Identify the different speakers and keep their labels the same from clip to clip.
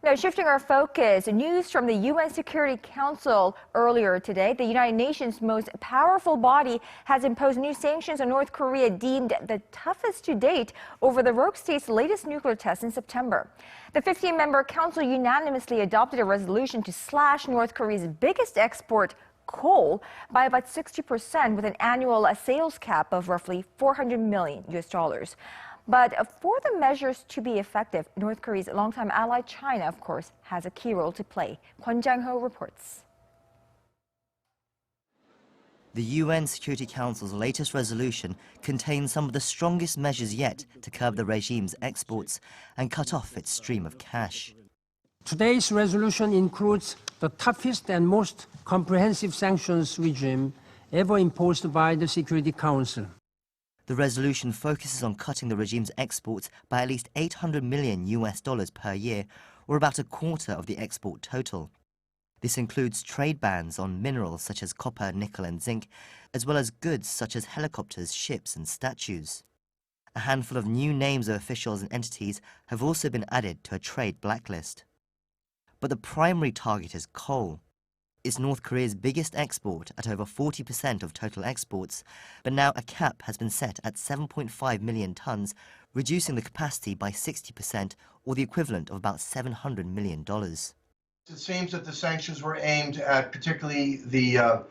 Speaker 1: Now, shifting our focus, news from the UN Security Council earlier today. The United Nations' most powerful body has imposed new sanctions on North Korea, deemed the toughest to date over the rogue state's latest nuclear test in September. The 15-member council unanimously adopted a resolution to slash North Korea's biggest export, coal, by about 60% with an annual sales cap of roughly $400 million. But for the measures to be effective, North Korea's longtime ally China, of course, has a key role to play. Kwon Jang-ho reports.
Speaker 2: The UN Security Council's latest resolution contains some of the strongest measures yet to curb the regime's exports and cut off its stream of cash.
Speaker 3: Today's resolution includes the toughest and most comprehensive sanctions regime ever imposed by the Security Council.
Speaker 2: The resolution focuses on cutting the regime's exports by at least $800 million per year, or about a quarter of the export total. This includes trade bans on minerals such as copper, nickel and zinc, as well as goods such as helicopters, ships and statues. A handful of new names of officials and entities have also been added to a trade blacklist. But the primary target is coal. It's North Korea's biggest export at over 40% of total exports, but now a cap has been set at 7.5 million tons, reducing the capacity by 60%, or the equivalent of about $700 million.
Speaker 4: It seems that the sanctions were aimed at particularly the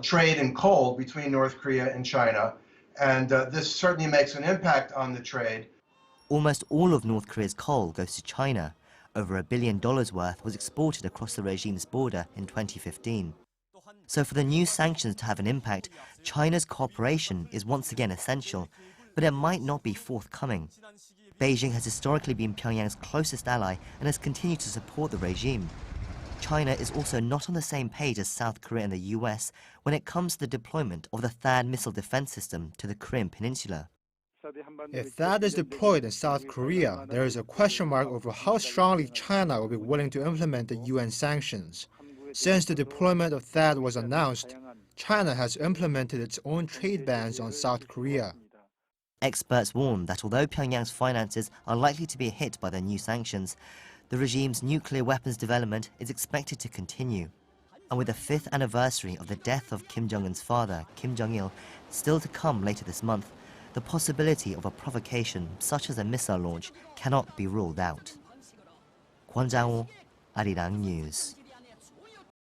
Speaker 4: trade in coal between North Korea and China, and this certainly makes an impact on the trade.
Speaker 2: Almost all of North Korea's coal goes to China. Over $1 billion worth was exported across the regime's border in 2015. So for the new sanctions to have an impact, China's cooperation is once again essential, but it might not be forthcoming. Beijing has historically been Pyongyang's closest ally and has continued to support the regime. China is also not on the same page as South Korea and the US when it comes to the deployment of the THAAD missile defense system to the Korean Peninsula.
Speaker 5: If that is deployed in South Korea, there is a question mark over how strongly China will be willing to implement the UN sanctions. Since the deployment of THAAD was announced, China has implemented its own trade bans on South Korea.
Speaker 2: Experts warn that although Pyongyang's finances are likely to be hit by the new sanctions, the regime's nuclear weapons development is expected to continue. And with the 5th anniversary of the death of Kim Jong-un's father, Kim Jong-il, still to come later this month, the possibility of a provocation such as a missile launch cannot be ruled out. Kwon Jang-ho, Arirang News.